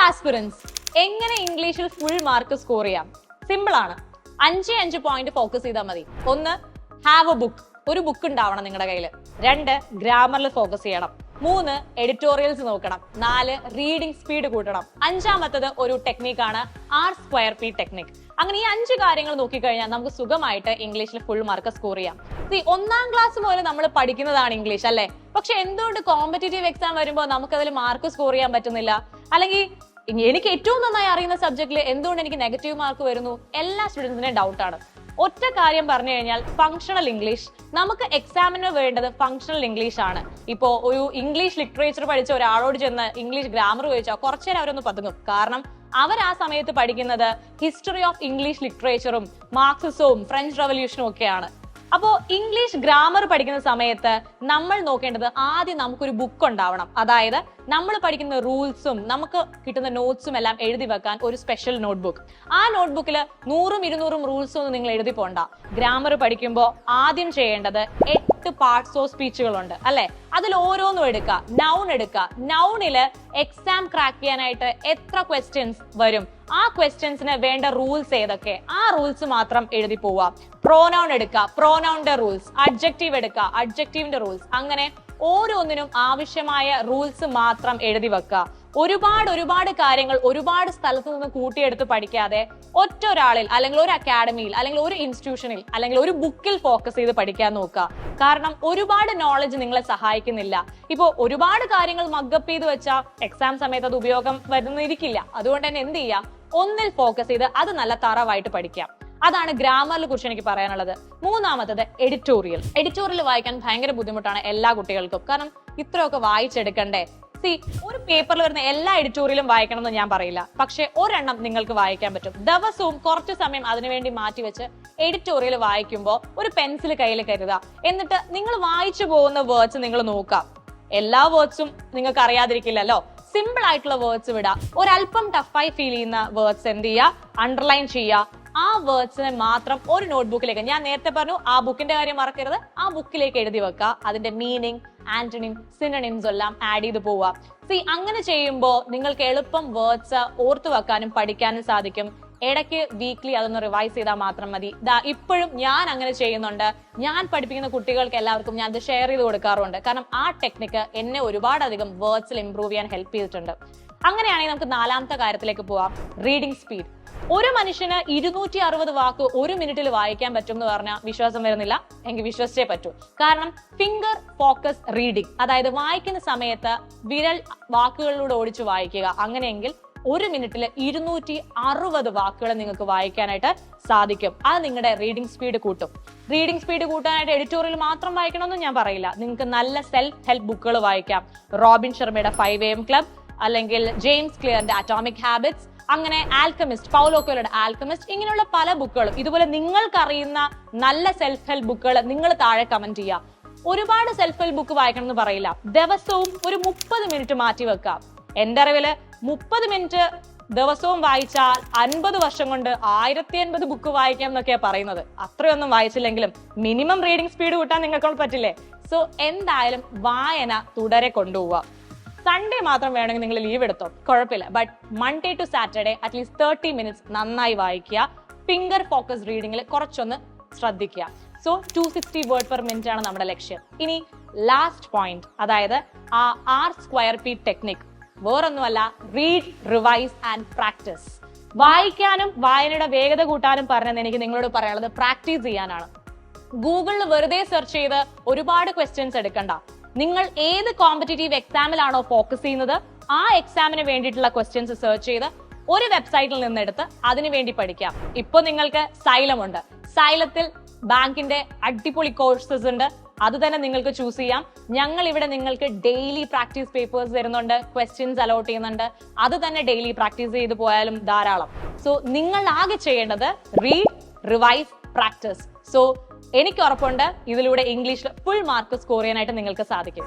Aspirants, എങ്ങനെ ഇംഗ്ലീഷിൽ full mark score ചെയ്യാം? സിമ്പിൾ ആണ്. 5 പോയിന്റ് ഫോക്കസ് ചെയ്താൽ മതി. 1, ഹാവ് എ ബുക്ക്, ഒരു ബുക്ക് ഉണ്ടാവണം നിങ്ങളുടെ കയ്യിൽ. 2, ഗ്രാമറിൽ ഫോക്കസ് ചെയ്യണം. 3, എഡിറ്റോറിയൽസ് നോക്കണം. 4, റീഡിംഗ് സ്പീഡ് കൂട്ടണം. 5ാമത്തത് ഒരു ടെക്നിക്കാണ് R²P ടെക്നിക്. അങ്ങനെ ഈ 5 കാര്യങ്ങൾ നോക്കിക്കഴിഞ്ഞാൽ നമുക്ക് സുഖമായിട്ട് ഇംഗ്ലീഷിൽ ഫുൾ മാർക്ക് സ്കോർ ചെയ്യാം. 1ാം ക്ലാസ് മുതൽ നമ്മൾ പഠിക്കുന്നതാണ് ഇംഗ്ലീഷ് അല്ലേ? പക്ഷെ എന്തുകൊണ്ട് കോമ്പറ്റേറ്റീവ് എക്സാം വരുമ്പോൾ നമുക്കതിൽ മാർക്ക് സ്കോർ ചെയ്യാൻ പറ്റുന്നില്ല? അല്ലെങ്കിൽ എനിക്ക് ഏറ്റവും നന്നായി അറിയുന്ന സബ്ജക്റ്റിൽ എന്തുകൊണ്ട് എനിക്ക് നെഗറ്റീവ് മാർക്ക് വരുന്നു? എല്ലാ സ്റ്റുഡൻസിന്റെയും ഡൗട്ടാണ്. ഒറ്റ കാര്യം പറഞ്ഞു കഴിഞ്ഞാൽ ഫങ്ഷണൽ ഇംഗ്ലീഷ്. നമുക്ക് എക്സാമിന് വേണ്ടത് ഫങ്ഷണൽ ഇംഗ്ലീഷ് ആണ്. ഇപ്പോ ഒരു ഇംഗ്ലീഷ് ലിറ്ററേച്ചർ പഠിച്ച ഒരാളോട് ചെന്ന് ഇംഗ്ലീഷ് ഗ്രാമർ ചോദിച്ചാൽ കുറച്ചേരം അവരൊന്ന് പതുങ്ങും. കാരണം അവർ ആ സമയത്ത് പഠിക്കുന്നത് ഹിസ്റ്ററി ഓഫ് ഇംഗ്ലീഷ് ലിറ്ററേച്ചറും മാർക്സിസവും ഫ്രഞ്ച് റവല്യൂഷനും ഒക്കെയാണ്. അപ്പോ ഇംഗ്ലീഷ് ഗ്രാമർ പഠിക്കുന്ന സമയത്ത് നമ്മൾ നോക്കേണ്ടത് ആദ്യം നമുക്കൊരു ബുക്ക് ഉണ്ടാവണം. അതായത് നമ്മൾ പഠിക്കുന്ന റൂൾസും നമുക്ക് കിട്ടുന്ന നോട്ട്സും എല്ലാം എഴുതി വെക്കാൻ ഒരു സ്പെഷ്യൽ നോട്ട്ബുക്ക്. ആ നോട്ട്ബുക്കിൽ 100-200 റൂൾസും ഒന്നും നിങ്ങൾ എഴുതി പോണ്ട. ഗ്രാമർ പഠിക്കുമ്പോൾ ആദ്യം ചെയ്യേണ്ടത് 8 പാർട്സ് ഓഫ് സ്പീച്ചുകളുണ്ട് അല്ലെ? അതിൽ ഓരോന്നും എടുക്കുക. നൗൺ എടുക്കുക. നൗണില് എക്സാം ക്രാക്ക് ചെയ്യാനായിട്ട് എത്ര ക്വസ്റ്റ്യൻസ് വരും, ആ ക്വസ്റ്റ്യൻസിന് വേണ്ട റൂൾസ് ഏതൊക്കെ, ആ റൂൾസ് മാത്രം എഴുതി പോവുക. പ്രോനൗൺ എടുക്കുക, പ്രോനൗണിന്റെ റൂൾസ്. അഡ്ജക്റ്റീവ് എടുക്കുക, അഡ്ജക്റ്റീവിന്റെ റൂൾസ്. അങ്ങനെ ഓരോന്നിനും ആവശ്യമായ റൂൾസ് മാത്രം എഴുതി വെക്കുക. ഒരുപാട് കാര്യങ്ങൾ ഒരുപാട് സ്ഥലത്ത് നിന്ന് കൂട്ടിയെടുത്ത് പഠിക്കാതെ ഒറ്റ ഒരാളിൽ അല്ലെങ്കിൽ ഒരു അക്കാഡമിയിൽ അല്ലെങ്കിൽ ഒരു ഇൻസ്റ്റിറ്റ്യൂഷനിൽ അല്ലെങ്കിൽ ഒരു ബുക്കിൽ ഫോക്കസ് ചെയ്ത് പഠിക്കാൻ നോക്കുക. കാരണം ഒരുപാട് നോളജ് നിങ്ങളെ സഹായിക്കുന്നില്ല. ഇപ്പോ ഒരുപാട് കാര്യങ്ങൾ മഗ്ഗപ്പ് ചെയ്ത് വെച്ചാൽ എക്സാം സമയത്ത് അത് ഉപയോഗം വരുന്നിരിക്കില്ല. അതുകൊണ്ട് തന്നെ എന്ത് ചെയ്യാം, ഒന്നിൽ ഫോക്കസ് ചെയ്ത് അത് നല്ല തറവായിട്ട് പഠിക്കാം. അതാണ് ഗ്രാമറിനെ കുറിച്ച് എനിക്ക് പറയാനുള്ളത്. 3ാമത്തത് എഡിറ്റോറിയൽ. എഡിറ്റോറിയൽ വായിക്കാൻ ഭയങ്കര ബുദ്ധിമുട്ടാണ് എല്ലാ കുട്ടികൾക്കും. കാരണം ഇത്രയൊക്കെ വായിച്ചെടുക്കണ്ടേ. ഒരു പേപ്പറിൽ വരുന്ന എല്ലാ എഡിറ്റോറിയലും വായിക്കണം എന്ന് ഞാൻ പറയില്ല. പക്ഷെ ഒരെണ്ണം നിങ്ങൾക്ക് വായിക്കാൻ പറ്റും. ദിവസവും കുറച്ച് സമയം അതിനുവേണ്ടി മാറ്റിവെച്ച് എഡിറ്റോറിയൽ വായിക്കുമ്പോൾ ഒരു പെൻസിൽ കയ്യിൽ കരുതുക. എന്നിട്ട് നിങ്ങൾ വായിച്ചു പോകുന്ന വേർഡ്സ് നിങ്ങൾ നോക്കുക. എല്ലാ വേർഡ്സും നിങ്ങൾക്ക് അറിയാതിരിക്കില്ലല്ലോ. സിമ്പിൾ ആയിട്ടുള്ള വേർഡ്സ് വിടുക. ഒരല്പം ടഫായി ഫീൽ ചെയ്യുന്ന വേർഡ്സ് എന്ത് ചെയ്യുക, അണ്ടർലൈൻ ചെയ്യുക. ആ വേർഡ്സിനെ മാത്രം ഒരു നോട്ട്ബുക്കിലേക്ക്, ഞാൻ നേരത്തെ പറഞ്ഞു ആ ബുക്കിന്റെ കാര്യം മറക്കരുത്, ആ ബുക്കിലേക്ക് എഴുതി വെക്കുക. അതിന്റെ മീനിങ്, ആന്റണിം, സിനണിംസ് എല്ലാം ആഡ് ചെയ്ത് പോവുക. അങ്ങനെ ചെയ്യുമ്പോൾ നിങ്ങൾക്ക് എളുപ്പം വേർഡ്സ് ഓർത്തു വെക്കാനും പഠിക്കാനും സാധിക്കും. ഇടയ്ക്ക് വീക്ക്ലി അതൊന്ന് റിവൈസ് ചെയ്താൽ മാത്രം മതി. ഇപ്പോഴും ഞാൻ അങ്ങനെ ചെയ്യുന്നുണ്ട്. ഞാൻ പഠിപ്പിക്കുന്ന കുട്ടികൾക്ക് എല്ലാവർക്കും ഞാൻ ഇത് ഷെയർ ചെയ്ത് കൊടുക്കാറുണ്ട്. കാരണം ആ ടെക്നിക്ക് എന്നെ ഒരുപാടധികം വേർഡ്സിൽ ഇംപ്രൂവ് ചെയ്യാൻ ഹെൽപ്പ് ചെയ്തിട്ടുണ്ട്. അങ്ങനെയാണെങ്കിൽ നമുക്ക് 4ാമത്തെ കാര്യത്തിലേക്ക് പോവാം. Reading speed. ഒരു മനുഷ്യന് 260 വാക്ക് 1 മിനിറ്റിൽ വായിക്കാൻ പറ്റും എന്ന് പറഞ്ഞാൽ വിശ്വാസം വരുന്നില്ല? എങ്കിൽ വിശ്വസിച്ചേ പറ്റൂ. കാരണം ഫിംഗർ ഫോക്കസ് റീഡിംഗ്, അതായത് വായിക്കുന്ന സമയത്ത് വിരൽ വാക്കുകളിലൂടെ ഓടിച്ചു വായിക്കുക. അങ്ങനെയെങ്കിൽ 1 മിനിറ്റിൽ 260 വാക്കുകൾ നിങ്ങൾക്ക് വായിക്കാനായിട്ട് സാധിക്കും. അത് നിങ്ങളുടെ റീഡിംഗ് സ്പീഡ് കൂട്ടും. റീഡിംഗ് സ്പീഡ് കൂട്ടാനായിട്ട് എഡിറ്റോറിയൽ മാത്രം വായിക്കണമെന്ന് ഞാൻ പറയില്ല. നിങ്ങൾക്ക് നല്ല സെൽഫ് ഹെൽപ്പ് ബുക്കുകൾ വായിക്കാം. റോബിൻ ശർമ്മയുടെ 5 AM ക്ലബ്, അല്ലെങ്കിൽ ജെയിംസ് ക്ലിയറിന്റെ അറ്റോമിക് ഹാബിറ്റ്സ്, അങ്ങനെ ആൽക്കമിസ്റ്റ്, പൗലോ കൊയ്ലോയുടെ ആൽക്കമിസ്റ്റ്, ഇങ്ങനെയുള്ള പല ബുക്കുകളും. ഇതുപോലെ നിങ്ങൾക്കറിയുന്ന നല്ല സെൽഫ് ഹെൽപ്പ് ബുക്കുകൾ നിങ്ങൾ താഴെ കമന്റ് ചെയ്യുക. ഒരുപാട് സെൽഫ് ഹെൽപ്പ് ബുക്ക് വായിക്കണം എന്ന് പറയില്ല. ദിവസവും ഒരു 30 മിനിറ്റ് മാറ്റി വെക്കാം. എന്റെ അറിവില് 30 മിനിറ്റ് ദിവസവും വായിച്ചാൽ 50 വർഷം കൊണ്ട് 1080 ബുക്ക് വായിക്കാം എന്നൊക്കെയാണ് പറയുന്നത്. അത്രയൊന്നും വായിച്ചില്ലെങ്കിലും മിനിമം റീഡിംഗ് സ്പീഡ് കൂട്ടാൻ നിങ്ങൾക്ക് പറ്റില്ലേ? സോ എന്തായാലും വായന തുടരെ കൊണ്ടുപോവുക. സൺഡേ മാത്രം വേണമെങ്കിൽ നിങ്ങൾ ലീവ് എടുത്തോ, കുഴപ്പമില്ല. But Monday to Saturday at least 30 minutes നന്നായി വായിക്കുക. ഫിംഗർ ഫോക്കസ് റീഡിംഗിൽ കുറച്ചൊന്ന് ശ്രദ്ധിക്കുക. സോ 260 വേർഡ് പെർ മിനിറ്റ് ആണ് നമ്മുടെ ലക്ഷ്യം. ഇനി ലാസ്റ്റ് പോയിന്റ്, അതായത് ആ R²P ടെക്നിക് വേറൊന്നുമല്ല, റീഡ്, റിവൈസ് ആൻഡ് പ്രാക്ടീസ്. വായിക്കാനും വായനയുടെ വേഗത കൂട്ടാനും പറഞ്ഞത് എനിക്ക് നിങ്ങളോട് പറയാനുള്ളത് പ്രാക്ടീസ് ചെയ്യാനാണ്. ഗൂഗിളിൽ വെറുതെ സെർച്ച് ചെയ്ത് ഒരുപാട് ക്വസ്റ്റ്യൻസ് എടുക്കണ്ട. നിങ്ങൾ ഏത് കോമ്പറ്റേറ്റീവ് എക്സാമിലാണോ ഫോക്കസ് ചെയ്യുന്നത് ആ എക്സാമിന് വേണ്ടിയിട്ടുള്ള ക്വസ്റ്റ്യൻസ് സെർച്ച് ചെയ്ത് ഒരു വെബ്സൈറ്റിൽ നിന്നെടുത്ത് അതിനു വേണ്ടി പഠിക്കാം. ഇപ്പൊ നിങ്ങൾക്ക് സൈലം ഉണ്ട്. സൈലത്തിൽ ബാങ്കിന്റെ അടിപൊളി കോഴ്സസ് ഉണ്ട്. അത് തന്നെ നിങ്ങൾക്ക് ചൂസ് ചെയ്യാം. ഞങ്ങൾ ഇവിടെ നിങ്ങൾക്ക് ഡെയിലി പ്രാക്ടീസ് പേപ്പേഴ്സ് തരുന്നുണ്ട്, ക്വസ്റ്റ്യൻസ് അലോട്ട് ചെയ്യുന്നുണ്ട്. അത് തന്നെ ഡെയിലി പ്രാക്ടീസ് ചെയ്ത് പോയാലും ധാരാളം. സോ നിങ്ങൾ ആകെ ചെയ്യേണ്ടത് റീഡ്, റിവൈസ്, പ്രാക്ടീസ്. സോ എനിക്ക് ഉറപ്പുണ്ട് ഇതിലൂടെ ഇംഗ്ലീഷിൽ ഫുൾ മാർക്ക് സ്കോർ ചെയ്യാനായിട്ട് നിങ്ങൾക്ക് സാധിക്കും.